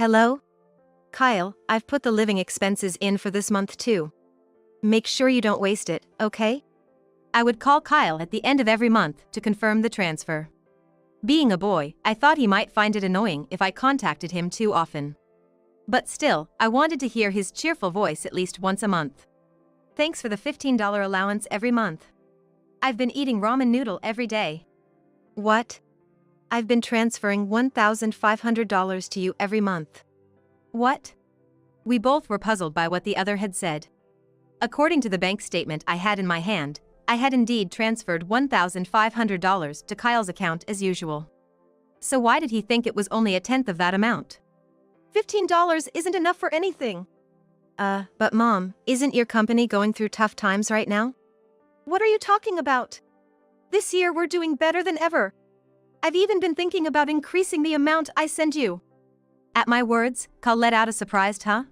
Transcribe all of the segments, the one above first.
Hello? Kyle, I've put the living expenses in for this month too. Make sure you don't waste it, okay? I would call Kyle at the end of every month to confirm the transfer. Being a boy, I thought he might find it annoying if I contacted him too often. But still, I wanted to hear his cheerful voice at least once a month. Thanks for the $15 allowance every month. I've been eating ramen noodle every day. What? I've been transferring $1,500 to you every month. What? We both were puzzled by what the other had said. According to the bank statement I had in my hand, I had indeed transferred $1,500 to Kyle's account as usual. So why did he think it was only a tenth of that amount? $15 isn't enough for anything. But Mom, isn't your company going through tough times right now? What are you talking about? This year we're doing better than ever. I've even been thinking about increasing the amount I send you. At my words, Kyle let out a surprised huh?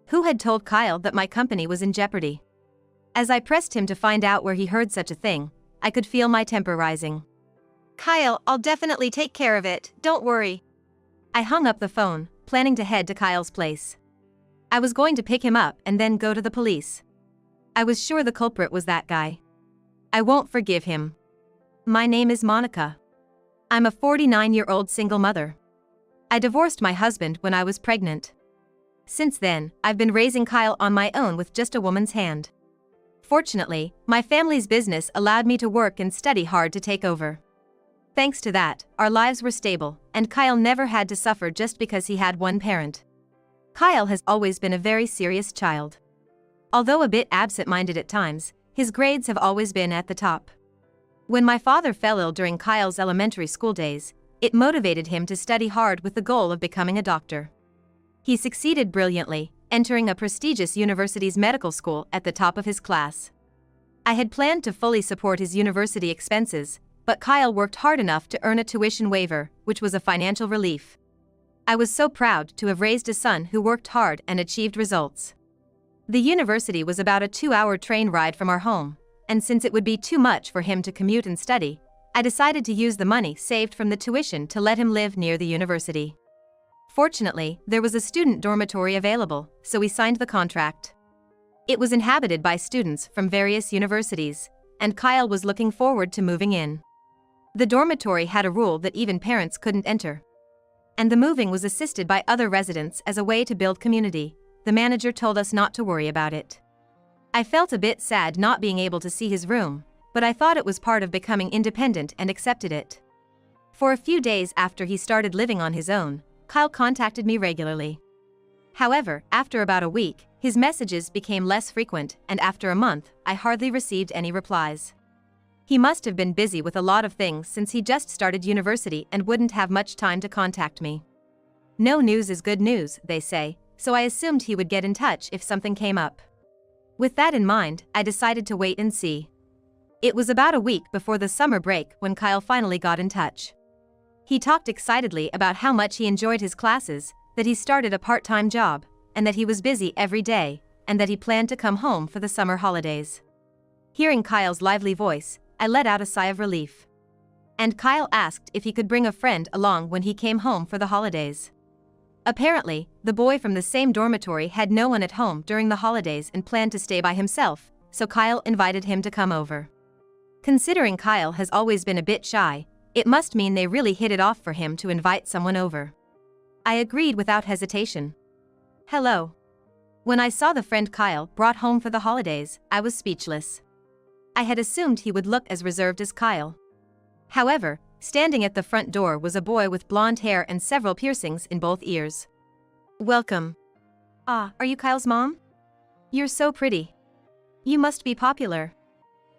Who had told Kyle that my company was in jeopardy? As I pressed him to find out where he heard such a thing, I could feel my temper rising. Kyle, I'll definitely take care of it, don't worry. I hung up the phone, planning to head to Kyle's place. I was going to pick him up and then go to the police. I was sure the culprit was that guy. I won't forgive him. My name is Monica. I'm a 49-year-old single mother. I divorced my husband when I was pregnant. Since then, I've been raising Kyle on my own with just a woman's hand. Fortunately, my family's business allowed me to work and study hard to take over. Thanks to that, our lives were stable, and Kyle never had to suffer just because he had one parent. Kyle has always been a very serious child. Although a bit absent-minded at times, his grades have always been at the top. When my father fell ill during Kyle's elementary school days, it motivated him to study hard with the goal of becoming a doctor. He succeeded brilliantly, entering a prestigious university's medical school at the top of his class. I had planned to fully support his university expenses, but Kyle worked hard enough to earn a tuition waiver, which was a financial relief. I was so proud to have raised a son who worked hard and achieved results. The university was about a 2-hour train ride from our home, and since it would be too much for him to commute and study, I decided to use the money saved from the tuition to let him live near the university. Fortunately, there was a student dormitory available, so we signed the contract. It was inhabited by students from various universities, and Kyle was looking forward to moving in. The dormitory had a rule that even parents couldn't enter. And the moving was assisted by other residents as a way to build community. The manager told us not to worry about it. I felt a bit sad not being able to see his room, but I thought it was part of becoming independent and accepted it. For a few days after he started living on his own, Kyle contacted me regularly. However, after about a week, his messages became less frequent, and after a month, I hardly received any replies. He must have been busy with a lot of things since he just started university and wouldn't have much time to contact me. No news is good news, they say, so I assumed he would get in touch if something came up. With that in mind, I decided to wait and see. It was about a week before the summer break when Kyle finally got in touch. He talked excitedly about how much he enjoyed his classes, that he started a part-time job, and that he was busy every day, and that he planned to come home for the summer holidays. Hearing Kyle's lively voice, I let out a sigh of relief. And Kyle asked if he could bring a friend along when he came home for the holidays. Apparently, the boy from the same dormitory had no one at home during the holidays and planned to stay by himself, so Kyle invited him to come over. Considering Kyle has always been a bit shy, it must mean they really hit it off for him to invite someone over. I agreed without hesitation. Hello. When I saw the friend Kyle brought home for the holidays, I was speechless. I had assumed he would look as reserved as Kyle. However, standing at the front door was a boy with blonde hair and several piercings in both ears. Welcome. Ah, are you Kyle's mom? You're so pretty. You must be popular.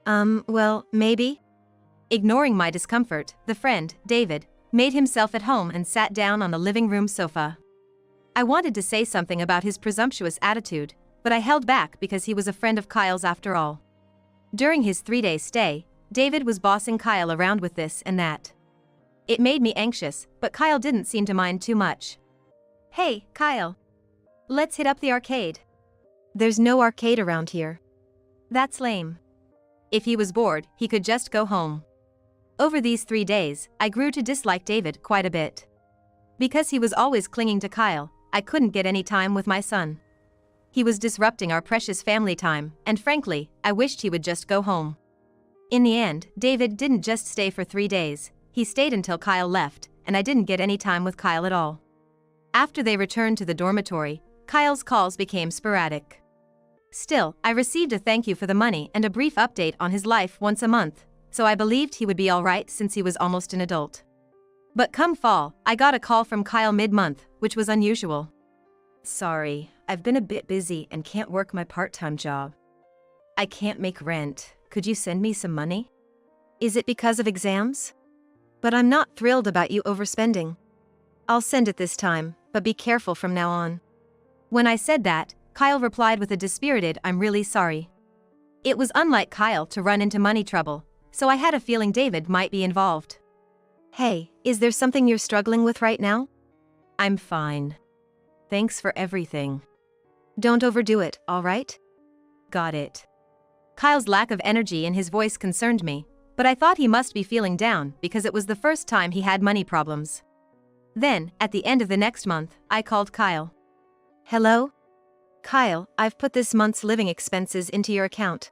Well, maybe? Ignoring my discomfort, the friend, David, made himself at home and sat down on the living room sofa. I wanted to say something about his presumptuous attitude, but I held back because he was a friend of Kyle's after all. During his 3-day stay, David was bossing Kyle around with this and that. It made me anxious, but Kyle didn't seem to mind too much. Hey, Kyle. Let's hit up the arcade. There's no arcade around here. That's lame. If he was bored, he could just go home. Over these 3 days, I grew to dislike David quite a bit. Because he was always clinging to Kyle, I couldn't get any time with my son. He was disrupting our precious family time, and frankly, I wished he would just go home. In the end, David didn't just stay for 3 days, he stayed until Kyle left, and I didn't get any time with Kyle at all. After they returned to the dormitory, Kyle's calls became sporadic. Still, I received a thank you for the money and a brief update on his life once a month, so I believed he would be alright since he was almost an adult. But come fall, I got a call from Kyle mid-month, which was unusual. Sorry, I've been a bit busy and can't work my part-time job. I can't make rent, could you send me some money? Is it because of exams? But I'm not thrilled about you overspending. I'll send it this time, but be careful from now on. When I said that, Kyle replied with a dispirited "I'm really sorry." It was unlike Kyle to run into money trouble, so I had a feeling David might be involved. Hey, is there something you're struggling with right now? I'm fine. Thanks for everything. Don't overdo it, alright? Got it. Kyle's lack of energy in his voice concerned me, but I thought he must be feeling down because it was the first time he had money problems. Then, at the end of the next month, I called Kyle. Hello? Kyle, I've put this month's living expenses into your account.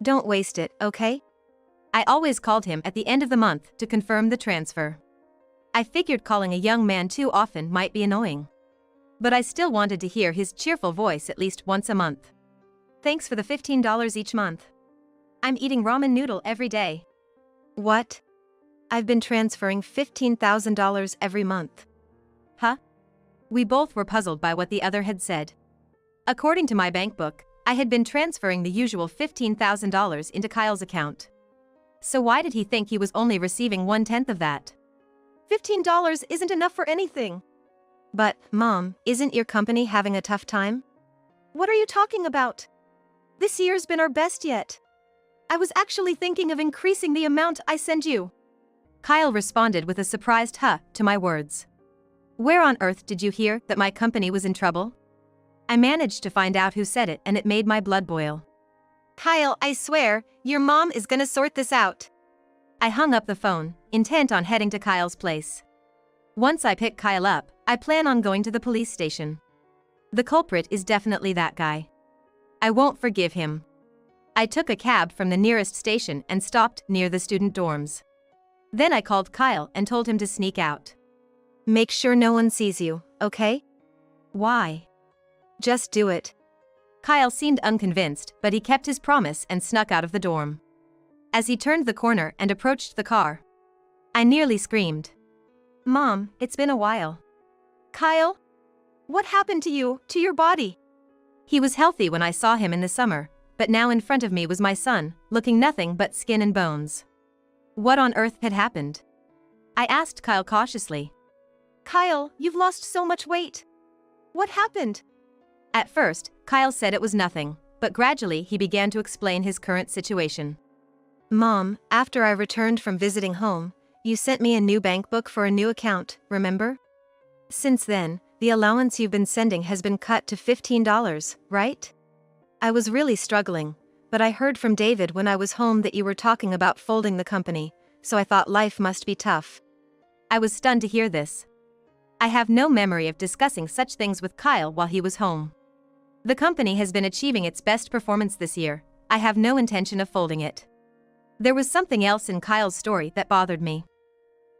Don't waste it, okay? I always called him at the end of the month to confirm the transfer. I figured calling a young man too often might be annoying. But I still wanted to hear his cheerful voice at least once a month. Thanks for the $15 each month. I'm eating ramen noodle every day. What? I've been transferring $15,000 every month. Huh? We both were puzzled by what the other had said. According to my bank book, I had been transferring the usual $15,000 into Kyle's account. So why did he think he was only receiving 1/10 of that? $15 isn't enough for anything. But, Mom, isn't your company having a tough time? What are you talking about? This year's been our best yet. I was actually thinking of increasing the amount I send you. Kyle responded with a surprised huh to my words. Where on earth did you hear that my company was in trouble? I managed to find out who said it and it made my blood boil. Kyle, I swear, your mom is gonna sort this out. I hung up the phone, intent on heading to Kyle's place. Once I pick Kyle up, I plan on going to the police station. The culprit is definitely that guy. I won't forgive him. I took a cab from the nearest station and stopped near the student dorms. Then I called Kyle and told him to sneak out. Make sure no one sees you, okay? Why? Just do it. Kyle seemed unconvinced, but he kept his promise and snuck out of the dorm. As he turned the corner and approached the car, I nearly screamed. Mom, it's been a while. Kyle? What happened to you, to your body? He was healthy when I saw him in the summer, but now in front of me was my son, looking nothing but skin and bones. What on earth had happened? I asked Kyle cautiously. Kyle, you've lost so much weight. What happened? At first, Kyle said it was nothing, but gradually he began to explain his current situation. Mom, after I returned from visiting home, you sent me a new bank book for a new account, remember? Since then, the allowance you've been sending has been cut to $15, right? I was really struggling, but I heard from David when I was home that you were talking about folding the company, so I thought life must be tough. I was stunned to hear this. I have no memory of discussing such things with Kyle while he was home. The company has been achieving its best performance this year. I have no intention of folding it. There was something else in Kyle's story that bothered me.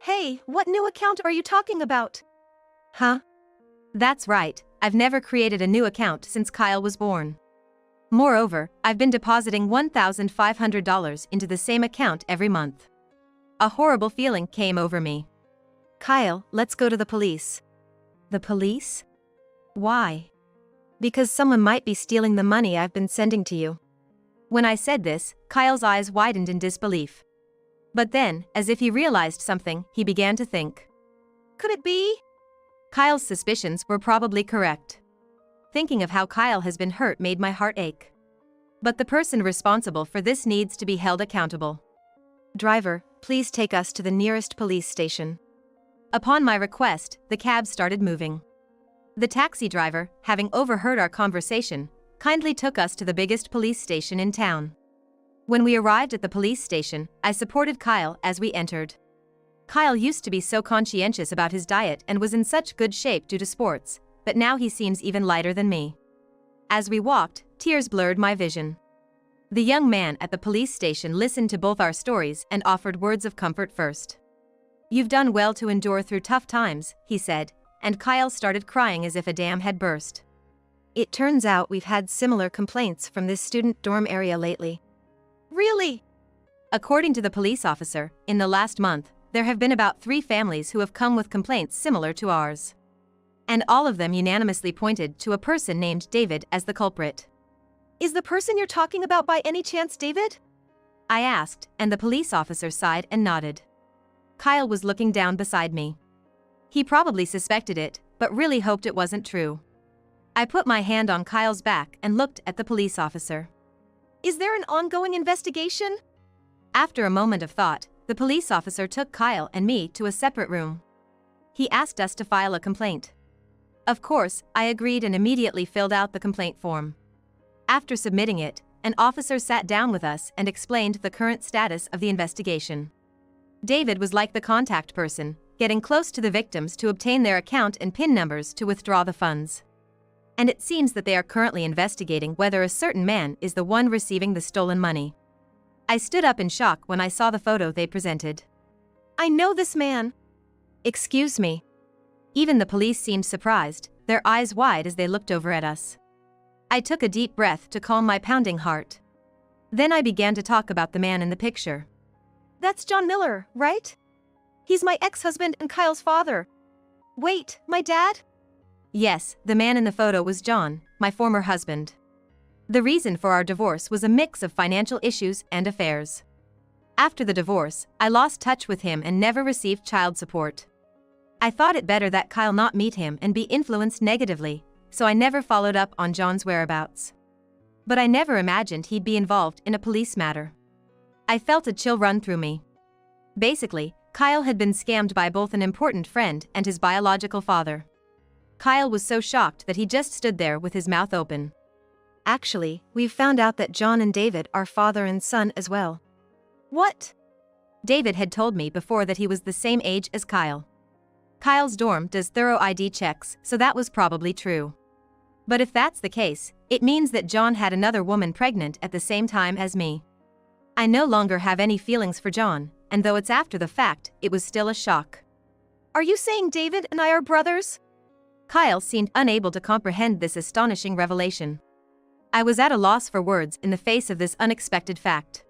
Hey, what new account are you talking about? Huh? That's right, I've never created a new account since Kyle was born. Moreover, I've been depositing $1,500 into the same account every month. A horrible feeling came over me. Kyle, let's go to the police. The police? Why? Because someone might be stealing the money I've been sending to you. When I said this, Kyle's eyes widened in disbelief. But then, as if he realized something, he began to think. Could it be? Kyle's suspicions were probably correct. Thinking of how Kyle has been hurt made my heart ache. But the person responsible for this needs to be held accountable. Driver, please take us to the nearest police station. Upon my request, the cab started moving. The taxi driver, having overheard our conversation, kindly took us to the biggest police station in town. When we arrived at the police station, I supported Kyle as we entered. Kyle used to be so conscientious about his diet and was in such good shape due to sports, but now he seems even lighter than me. As we walked, tears blurred my vision. The young man at the police station listened to both our stories and offered words of comfort first. "You've done well to endure through tough times," he said, and Kyle started crying as if a dam had burst. It turns out we've had similar complaints from this student dorm area lately. Really? According to the police officer, in the last month, there have been about 3 families who have come with complaints similar to ours. And all of them unanimously pointed to a person named David as the culprit. Is the person you're talking about by any chance David? I asked, and the police officer sighed and nodded. Kyle was looking down beside me. He probably suspected it, but really hoped it wasn't true. I put my hand on Kyle's back and looked at the police officer. Is there an ongoing investigation? After a moment of thought, the police officer took Kyle and me to a separate room. He asked us to file a complaint. Of course, I agreed and immediately filled out the complaint form. After submitting it, an officer sat down with us and explained the current status of the investigation. David was like the contact person, getting close to the victims to obtain their account and PIN numbers to withdraw the funds. And it seems that they are currently investigating whether a certain man is the one receiving the stolen money. I stood up in shock when I saw the photo they presented. I know this man. Excuse me. Even the police seemed surprised, their eyes wide as they looked over at us. I took a deep breath to calm my pounding heart. Then I began to talk about the man in the picture. That's John Miller, right? He's my ex-husband and Kyle's father. Wait, my dad? Yes, the man in the photo was John, my former husband. The reason for our divorce was a mix of financial issues and affairs. After the divorce, I lost touch with him and never received child support. I thought it better that Kyle not meet him and be influenced negatively, so I never followed up on John's whereabouts. But I never imagined he'd be involved in a police matter. I felt a chill run through me. Basically, Kyle had been scammed by both an important friend and his biological father. Kyle was so shocked that he just stood there with his mouth open. Actually, we've found out that John and David are father and son as well. What? David had told me before that he was the same age as Kyle. Kyle's dorm does thorough ID checks, so that was probably true. But if that's the case, it means that John had another woman pregnant at the same time as me. I no longer have any feelings for John, and though it's after the fact, it was still a shock. Are you saying David and I are brothers? Kyle seemed unable to comprehend this astonishing revelation. I was at a loss for words in the face of this unexpected fact.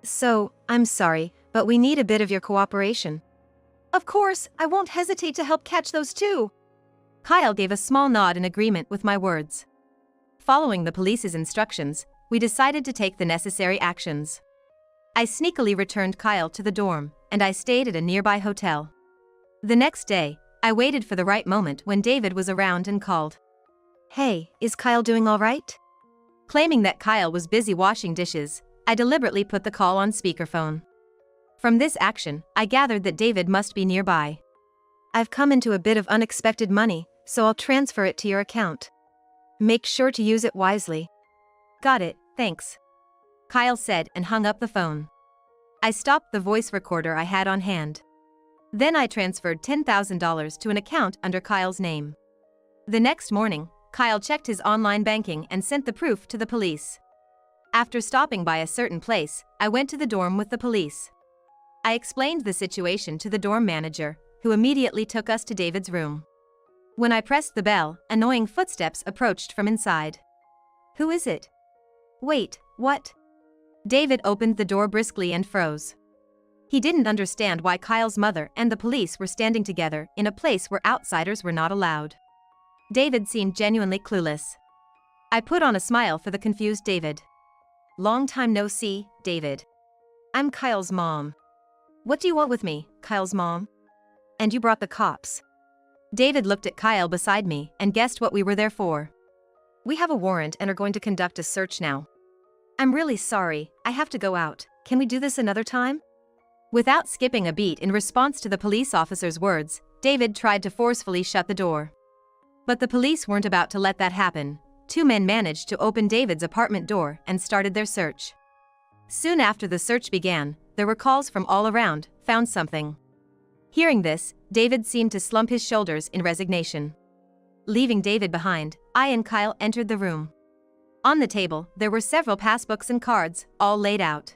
So, I'm sorry, but we need a bit of your cooperation. Of course, I won't hesitate to help catch those two. Kyle gave a small nod in agreement with my words. Following the police's instructions, we decided to take the necessary actions. I sneakily returned Kyle to the dorm, and I stayed at a nearby hotel. The next day, I waited for the right moment when David was around and called. Hey, is Kyle doing all right? Claiming that Kyle was busy washing dishes, I deliberately put the call on speakerphone. From this action, I gathered that David must be nearby. I've come into a bit of unexpected money, so I'll transfer it to your account. Make sure to use it wisely. Got it, thanks. Kyle said and hung up the phone. I stopped the voice recorder I had on hand. Then I transferred $10,000 to an account under Kyle's name. The next morning, Kyle checked his online banking and sent the proof to the police. After stopping by a certain place, I went to the dorm with the police. I explained the situation to the dorm manager, who immediately took us to David's room. When I pressed the bell, annoying footsteps approached from inside. Who is it? Wait, what? David opened the door briskly and froze. He didn't understand why Kyle's mother and the police were standing together in a place where outsiders were not allowed. David seemed genuinely clueless. I put on a smile for the confused David. Long time no see, David. I'm Kyle's mom. What do you want with me, Kyle's mom? And you brought the cops. David looked at Kyle beside me and guessed what we were there for. We have a warrant and are going to conduct a search now. I'm really sorry, I have to go out. Can we do this another time? Without skipping a beat in response to the police officer's words, David tried to forcefully shut the door. But the police weren't about to let that happen. 2 men managed to open David's apartment door and started their search. Soon after the search began, there were calls from all around, found something. Hearing this, David seemed to slump his shoulders in resignation. Leaving David behind, I and Kyle entered the room. On the table, there were several passbooks and cards, all laid out.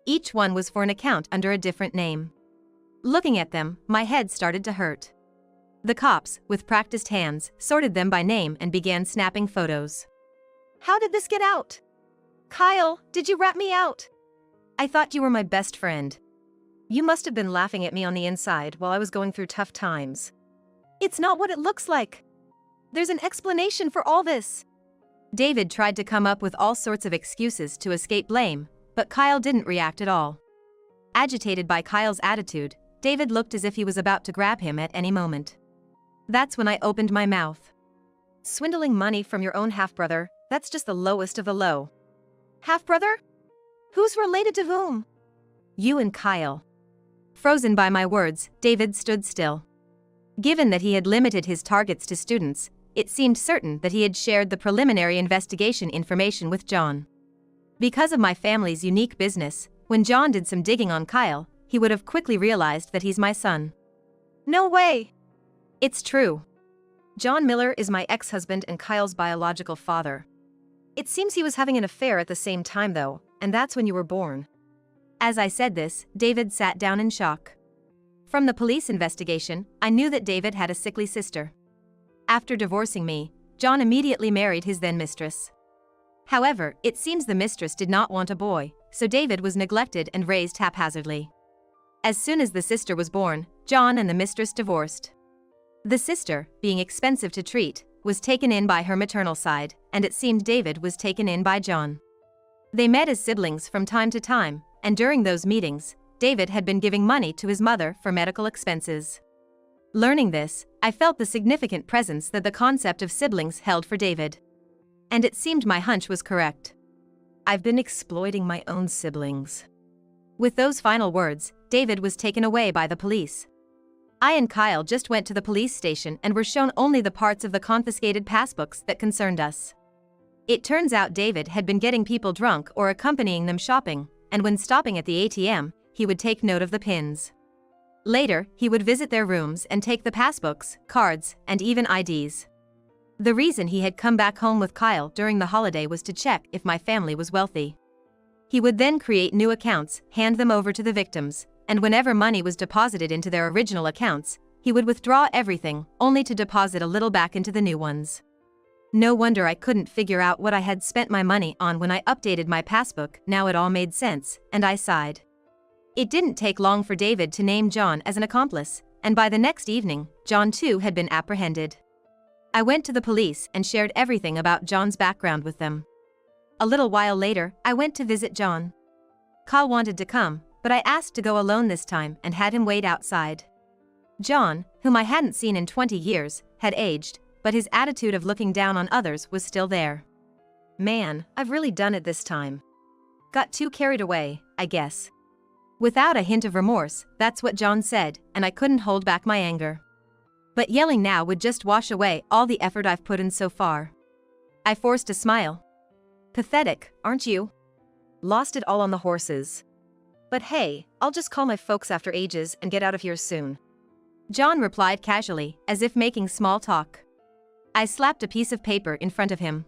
Each one was for an account under a different name. Looking at them, my head started to hurt. The cops, with practiced hands, sorted them by name and began snapping photos. How did this get out? Kyle, did you rat me out? I thought you were my best friend. You must have been laughing at me on the inside while I was going through tough times. It's not what it looks like. There's an explanation for all this. David tried to come up with all sorts of excuses to escape blame, but Kyle didn't react at all. Agitated by Kyle's attitude, David looked as if he was about to grab him at any moment. That's when I opened my mouth. Swindling money from your own half-brother, that's just the lowest of the low. Half-brother? Who's related to whom? You and Kyle. Frozen by my words, David stood still. Given that he had limited his targets to students, it seemed certain that he had shared the preliminary investigation information with John. Because of my family's unique business, when John did some digging on Kyle, he would have quickly realized that he's my son. No way! It's true. John Miller is my ex-husband and Kyle's biological father. It seems he was having an affair at the same time though, and that's when you were born. As I said this, David sat down in shock. From the police investigation, I knew that David had a sickly sister. After divorcing me, John immediately married his then-mistress. However, it seems the mistress did not want a boy, so David was neglected and raised haphazardly. As soon as the sister was born, John and the mistress divorced. The sister, being expensive to treat, was taken in by her maternal side, and it seemed David was taken in by John. They met as siblings from time to time, and during those meetings, David had been giving money to his mother for medical expenses. Learning this, I felt the significant presence that the concept of siblings held for David. And it seemed my hunch was correct. I've been exploiting my own siblings. With those final words, David was taken away by the police. I and Kyle just went to the police station and were shown only the parts of the confiscated passbooks that concerned us. It turns out David had been getting people drunk or accompanying them shopping, and when stopping at the ATM, he would take note of the pins. Later, he would visit their rooms and take the passbooks, cards, and even IDs. The reason he had come back home with Kyle during the holiday was to check if my family was wealthy. He would then create new accounts, hand them over to the victims, and whenever money was deposited into their original accounts, he would withdraw everything, only to deposit a little back into the new ones. No wonder I couldn't figure out what I had spent my money on when I updated my passbook. Now it all made sense, and I sighed. It didn't take long for David to name John as an accomplice, and by the next evening, John too had been apprehended. I went to the police and shared everything about John's background with them. A little while later, I went to visit John. Kyle wanted to come, but I asked to go alone this time and had him wait outside. John, whom I hadn't seen in 20 years, had aged, but his attitude of looking down on others was still there. Man, I've really done it this time. Got too carried away, I guess. Without a hint of remorse, that's what John said, and I couldn't hold back my anger. But yelling now would just wash away all the effort I've put in so far. I forced a smile. Pathetic, aren't you? Lost it all on the horses. But hey, I'll just call my folks after ages and get out of here soon. John replied casually, as if making small talk. I slapped a piece of paper in front of him.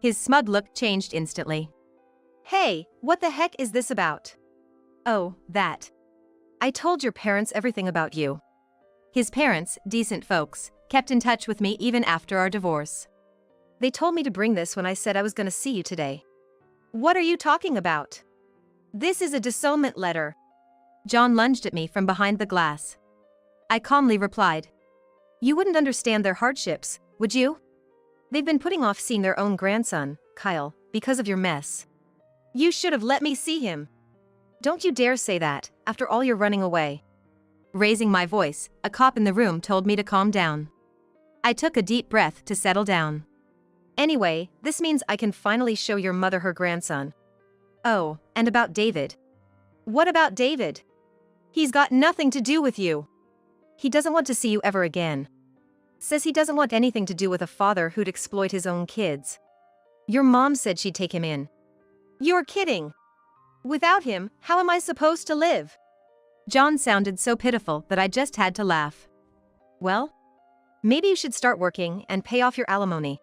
His smug look changed instantly. Hey, what the heck is this about? Oh, that. I told your parents everything about you. His parents, decent folks, kept in touch with me even after our divorce. They told me to bring this when I said I was going to see you today. What are you talking about? This is a disownment letter. John lunged at me from behind the glass. I calmly replied. You wouldn't understand their hardships, would you? They've been putting off seeing their own grandson, Kyle, because of your mess. You should have let me see him. Don't you dare say that, after all you're running away. Raising my voice, a cop in the room told me to calm down. I took a deep breath to settle down. Anyway, this means I can finally show your mother her grandson. Oh, and about David. What about David? He's got nothing to do with you. He doesn't want to see you ever again. Says he doesn't want anything to do with a father who'd exploit his own kids. Your mom said she'd take him in. You're kidding. Without him, how am I supposed to live? John sounded so pitiful that I just had to laugh. Well, maybe you should start working and pay off your alimony.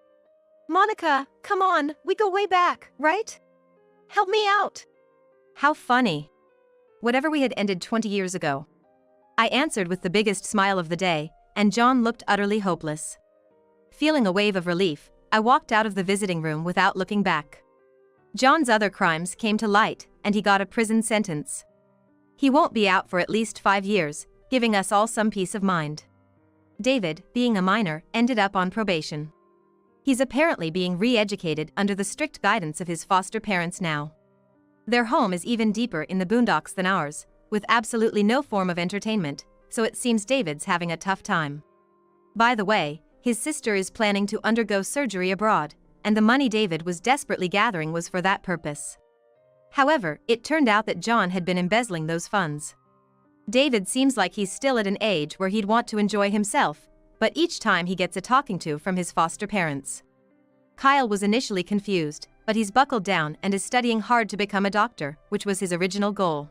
Monica, come on, we go way back, right? Help me out. How funny. Whatever we had ended 20 years ago. I answered with the biggest smile of the day, and John looked utterly hopeless. Feeling a wave of relief, I walked out of the visiting room without looking back. John's other crimes came to light, and he got a prison sentence. He won't be out for at least 5 years, giving us all some peace of mind. David, being a minor, ended up on probation. He's apparently being re-educated under the strict guidance of his foster parents now. Their home is even deeper in the boondocks than ours, with absolutely no form of entertainment, so it seems David's having a tough time. By the way, his sister is planning to undergo surgery abroad, and the money David was desperately gathering was for that purpose. However, it turned out that John had been embezzling those funds. David seems like he's still at an age where he'd want to enjoy himself, but each time he gets a talking to from his foster parents. Kyle was initially confused, but he's buckled down and is studying hard to become a doctor, which was his original goal.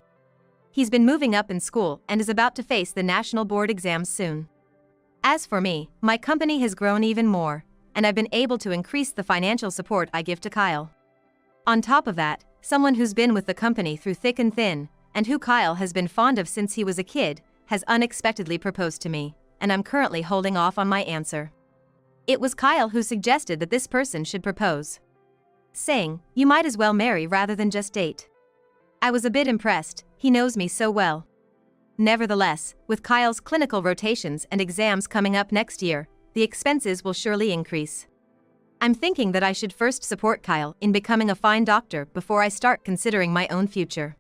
He's been moving up in school and is about to face the national board exams soon. As for me, my company has grown even more, and I've been able to increase the financial support I give to Kyle. On top of that, someone who's been with the company through thick and thin, and who Kyle has been fond of since he was a kid, has unexpectedly proposed to me, and I'm currently holding off on my answer. It was Kyle who suggested that this person should propose, saying, "You might as well marry rather than just date." I was a bit impressed, he knows me so well. Nevertheless, with Kyle's clinical rotations and exams coming up next year, the expenses will surely increase. I'm thinking that I should first support Kyle in becoming a fine doctor before I start considering my own future.